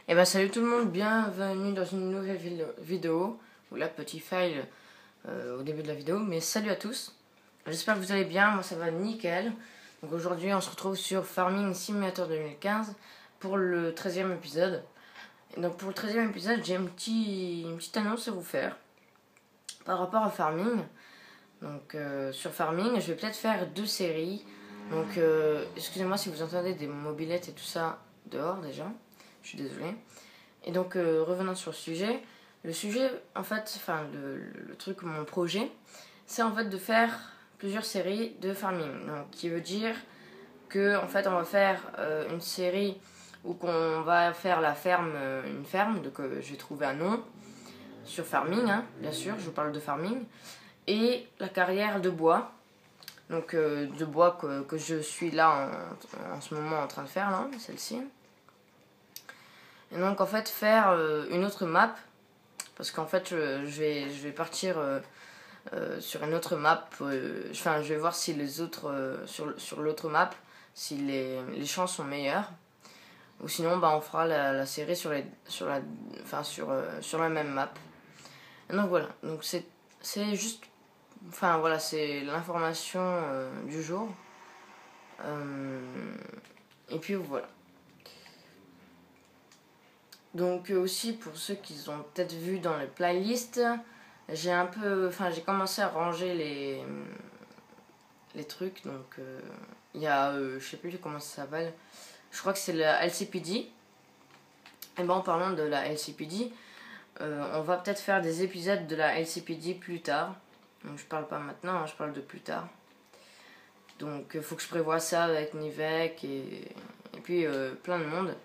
Et ben salut tout le monde, bienvenue dans une nouvelle vidéo. Ou là, petit fail au début de la vidéo, mais salut à tous. J'espère que vous allez bien, moi ça va nickel. Donc aujourd'hui on se retrouve sur Farming Simulator 2015 pour le 13e épisode. Et donc pour le 13e épisode, j'ai une petite annonce à vous faire par rapport à Farming. Donc sur Farming, je vais peut-être faire 2 séries. Donc excusez-moi si vous entendez des mobylettes et tout ça dehors déjà. Je suis désolée. Et donc revenons sur le sujet en fait, enfin le truc, mon projet, c'est en fait de faire plusieurs séries de farming. Donc qui veut dire que en fait on va faire une série où qu'on va faire la ferme, une ferme, donc je vais trouver un nom sur farming, hein, bien sûr, je vous parle de farming, et la carrière de bois. Donc de bois que je suis là en ce moment en train de faire là, celle-ci. Et donc en fait faire une autre map, parce qu'en fait je vais partir sur une autre map, enfin je vais voir si les autres, sur l'autre map, si les champs sont meilleurs. Ou sinon bah, on fera la série sur la même map. Et donc voilà, donc c'est juste, enfin voilà, c'est l'information du jour. Et puis voilà. Donc aussi pour ceux qui ont peut-être vu dans les playlists, j'ai commencé à ranger les trucs. Donc il y a, je sais plus comment ça s'appelle, je crois que c'est la LCPD. Et ben en parlant de la LCPD, on va peut-être faire des épisodes de la LCPD plus tard. Donc je parle pas maintenant, hein, je parle de plus tard. Donc il faut que je prévoie ça avec Nivek et puis plein de monde.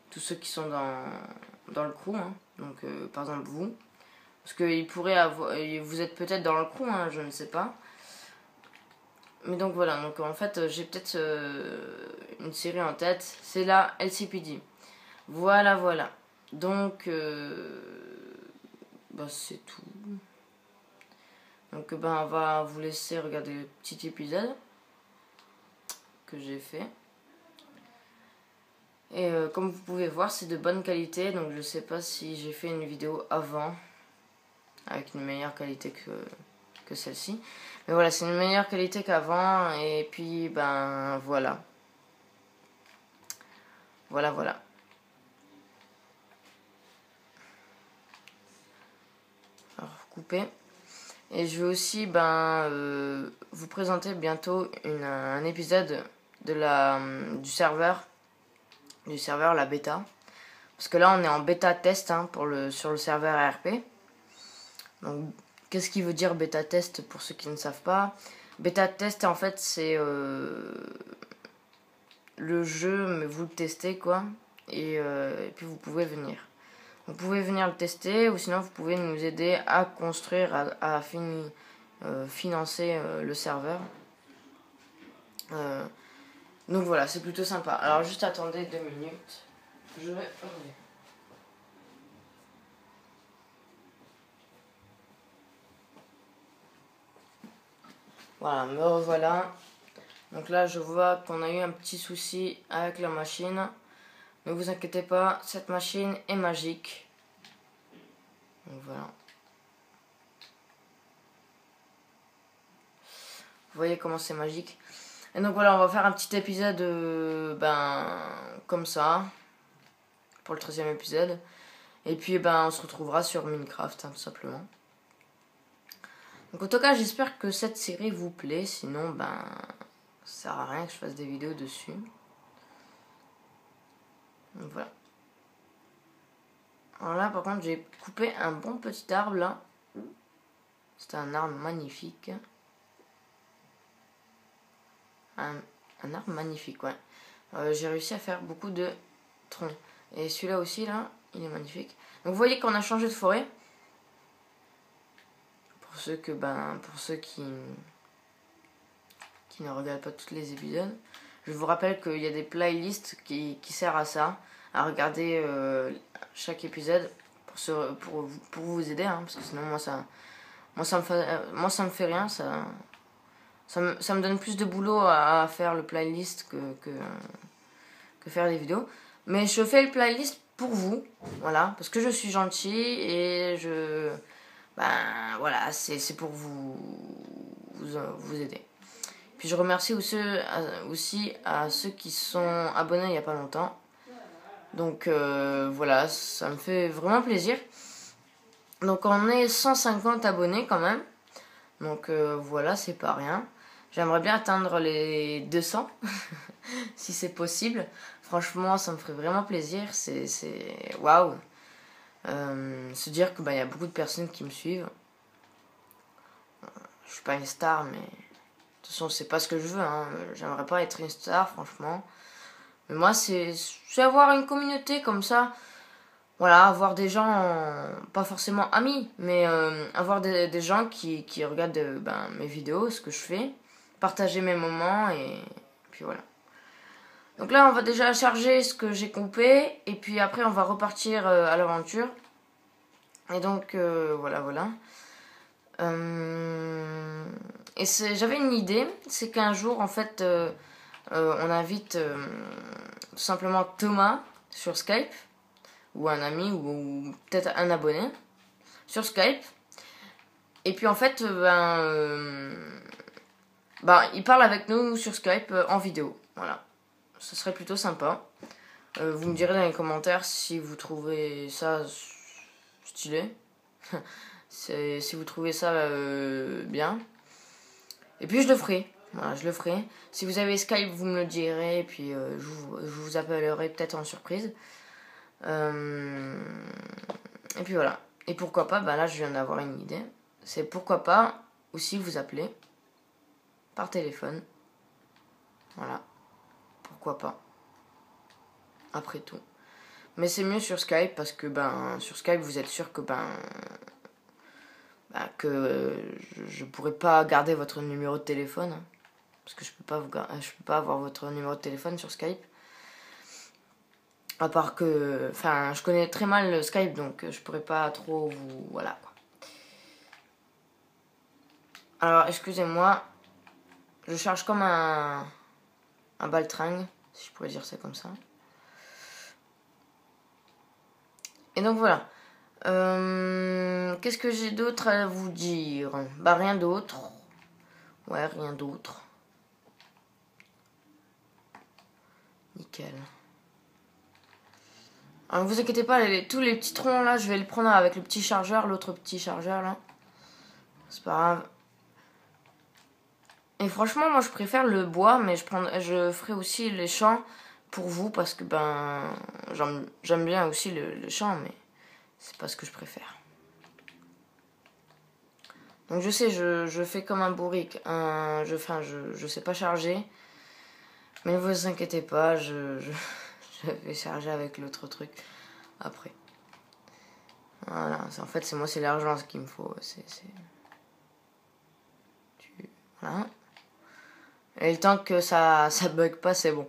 Tous ceux qui sont dans le crew, hein. Donc par exemple vous, parce qu'il pourrait avoir, vous êtes peut-être dans le crew, hein, je ne sais pas. Mais donc voilà, donc en fait j'ai peut-être une série en tête, c'est la LCPD. Voilà. Donc bah, c'est tout. Donc ben on va vous laisser regarder le petit épisode que j'ai fait. Et comme vous pouvez voir, c'est de bonne qualité. Donc je sais pas si j'ai fait une vidéo avant avec une meilleure qualité que celle-ci. Mais voilà, c'est une meilleure qualité qu'avant. Et puis ben voilà. Voilà. Alors couper. Et je vais aussi vous présenter bientôt un épisode du serveur la bêta, parce que là on est en bêta test, hein, sur le serveur ARP. Donc qu'est-ce qui veut dire bêta test pour ceux qui ne savent pas? Bêta test en fait c'est le jeu, mais vous le testez quoi, et puis vous pouvez venir le tester, ou sinon vous pouvez nous aider à construire, à financer le serveur. Donc voilà, c'est plutôt sympa. Alors juste attendez 2 minutes. Je vais revenir. Voilà, me revoilà. Donc là, je vois qu'on a eu un petit souci avec la machine. Ne vous inquiétez pas, cette machine est magique. Donc voilà. Vous voyez comment c'est magique. Et donc voilà, on va faire un petit épisode comme ça pour le 13e épisode. Et puis on se retrouvera sur Minecraft, hein, tout simplement. Donc en tout cas, j'espère que cette série vous plaît. Sinon ça sert à rien que je fasse des vidéos dessus. Donc voilà. Alors là par contre, j'ai coupé un bon petit arbre là. C'est un arbre magnifique. Un arbre magnifique, ouais. J'ai réussi à faire beaucoup de troncs. Et celui-là aussi, là, il est magnifique. Donc vous voyez qu'on a changé de forêt. Pour ceux qui ne regardent pas tous les épisodes. Je vous rappelle qu'il y a des playlists qui servent à ça. À regarder chaque épisode pour vous aider, hein, parce que sinon moi ça me fait rien, ça me donne plus de boulot à faire le playlist que faire des vidéos. Mais je fais le playlist pour vous, voilà, parce que je suis gentille et ben voilà, c'est pour vous aider. Puis je remercie aussi à ceux qui sont abonnés il n'y a pas longtemps. Donc voilà, ça me fait vraiment plaisir. Donc on est 150 abonnés quand même. Donc voilà, c'est pas rien. J'aimerais bien atteindre les 200 si c'est possible. Franchement, ça me ferait vraiment plaisir. C'est waouh. Se dire que y a beaucoup de personnes qui me suivent. Je suis pas une star, mais de toute façon, c'est pas ce que je veux. Hein. J'aimerais pas être une star, franchement. Mais moi, c'est avoir une communauté comme ça. Voilà, avoir des gens, pas forcément amis, mais avoir des gens qui regardent mes vidéos, ce que je fais, partager mes moments et puis voilà. Donc là, on va déjà charger ce que j'ai coupé et puis après, on va repartir à l'aventure. Et donc, voilà. Et j'avais une idée, c'est qu'un jour, en fait, on invite tout simplement Thomas sur Skype, ou un ami, ou peut-être un abonné, sur Skype. Et puis en fait, il parle avec nous sur Skype en vidéo. Voilà. Ce serait plutôt sympa. Vous me direz dans les commentaires si vous trouvez ça stylé. Si vous trouvez ça bien. Et puis je le ferai. Voilà, je le ferai. Si vous avez Skype, vous me le direz. Et puis je vous appellerai peut-être en surprise. Et puis voilà. Et pourquoi pas, là je viens d'avoir une idée. C'est pourquoi pas aussi vous appeler par téléphone. Voilà. Pourquoi pas. Après tout. Mais c'est mieux sur Skype parce que sur Skype vous êtes sûr que que je pourrais pas garder votre numéro de téléphone. Hein, parce que je peux pas avoir votre numéro de téléphone sur Skype. À part que, je connais très mal le Skype, donc je pourrais pas trop vous, voilà quoi. Alors excusez-moi, je charge comme un baltringue, si je pourrais dire ça comme ça. Et donc voilà. Qu'est-ce que j'ai d'autre à vous dire? Rien d'autre. Ouais, rien d'autre. Nickel. Alors ne vous inquiétez pas, tous les petits troncs là, je vais le prendre avec le petit chargeur, l'autre petit chargeur là. C'est pas grave. Et franchement, moi je préfère le bois, mais je ferai aussi les champs pour vous parce que j'aime bien aussi le champ, mais c'est pas ce que je préfère. Donc je sais, je fais comme un bourrique. Je sais pas charger. Mais ne vous inquiétez pas, je vais charger avec l'autre truc après. Voilà, en fait c'est l'argent ce qu'il me faut. Voilà. Et le temps que ça bug pas, c'est bon.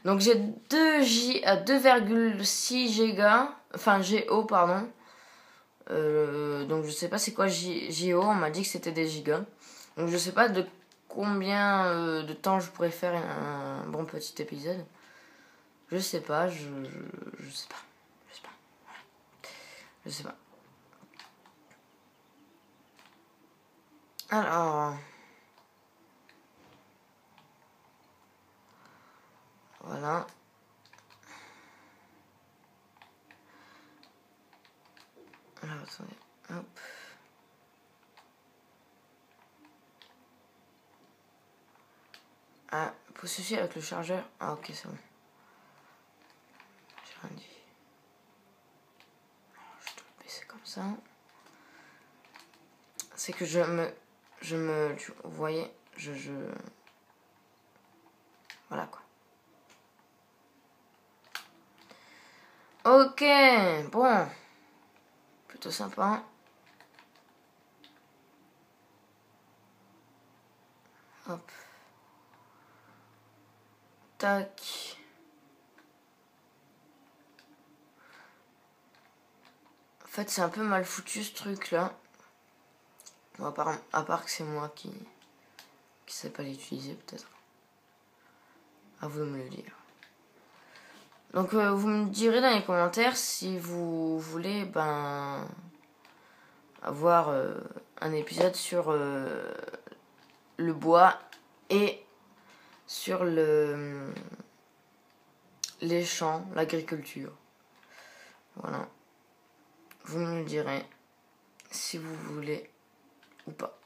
Donc j'ai 2,6 gigas, enfin GO pardon. Donc je sais pas c'est quoi JO, on m'a dit que c'était des gigas. Donc je sais pas de combien de temps je pourrais faire un bon petit épisode. Je sais pas, je sais pas. Je sais pas. Alors... Voilà. Alors, attendez. Hop. Ah, faut ceci avec le chargeur. Ah, ok, c'est bon. J'ai rien dit. Alors, je dois le baisser comme ça. C'est que vous voyez, voilà quoi. Ok, bon. Plutôt sympa. Hop. Tac. En fait, c'est un peu mal foutu ce truc là. Bon, à part que c'est moi qui sais pas l'utiliser peut-être. À vous de me le dire. Donc vous me direz dans les commentaires si vous voulez avoir un épisode sur le bois et sur les champs, l'agriculture. Voilà. Vous me le direz si vous voulez ou pas.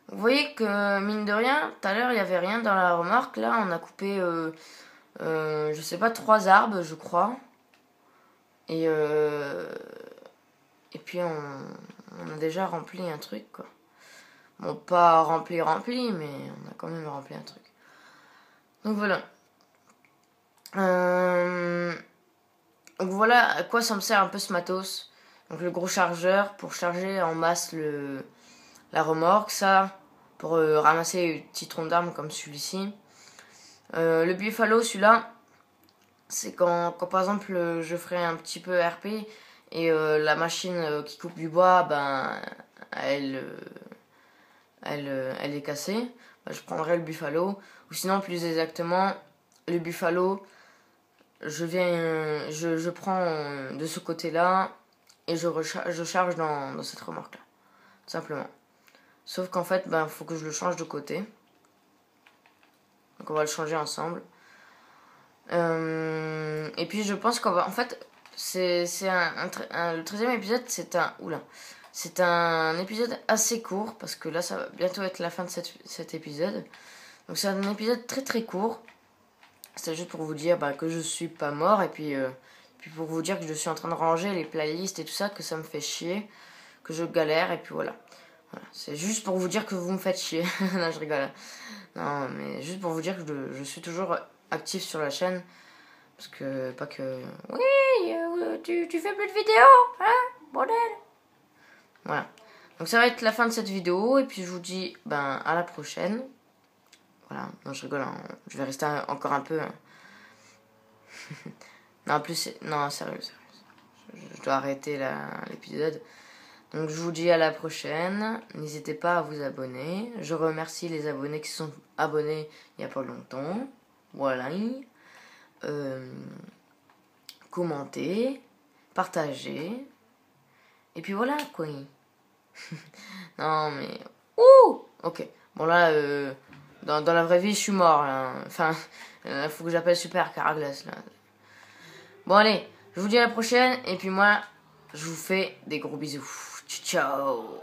Vous voyez que mine de rien, tout à l'heure il n'y avait rien dans la remorque. Là on a coupé, je sais pas, 3 arbres je crois. Et puis on a déjà rempli un truc quoi. Bon, pas rempli, mais on a quand même rempli un truc. Donc voilà. Donc voilà à quoi ça me sert un peu ce matos. Donc le gros chargeur pour charger en masse la remorque. Ça pour ramasser les petits troncs d'arbres comme celui-ci. Le buffalo, celui-là, c'est quand par exemple je ferai un petit peu RP et la machine qui coupe du bois, elle est cassée. Je prendrai le buffalo. Ou sinon, plus exactement, le buffalo, je prends de ce côté-là et je charge dans cette remorque-là. Tout simplement. Sauf qu'en fait, faut que je le change de côté. Donc on va le changer ensemble. Et puis je pense qu'on va... En fait, le 13e épisode, c'est un épisode assez court. Parce que là, ça va bientôt être la fin de cet épisode. Donc c'est un épisode très très court. C'est juste pour vous dire que je suis pas mort. Et puis pour vous dire que je suis en train de ranger les playlists et tout ça. Que ça me fait chier. Que je galère. Et puis voilà. C'est juste pour vous dire que vous me faites chier. Non, je rigole. Non, mais juste pour vous dire que je suis toujours actif sur la chaîne. Parce que, pas que... Oui, tu fais plus de vidéos, hein, bordel. Voilà. Donc ça va être la fin de cette vidéo. Et puis je vous dis, à la prochaine. Voilà. Non, je rigole. Hein. Je vais rester encore un peu. Hein. Non, non, sérieux. Je dois arrêter l'épisode. Donc je vous dis à la prochaine. N'hésitez pas à vous abonner. Je remercie les abonnés qui sont abonnés il n'y a pas longtemps. Voilà. Commentez. Partagez. Et puis voilà quoi. Non mais... Ouh. Ok. Bon là, dans la vraie vie, je suis mort. Là. Enfin, il faut que j'appelle Super Caraglass là. Bon allez, je vous dis à la prochaine. Et puis moi, je vous fais des gros bisous. Ciao.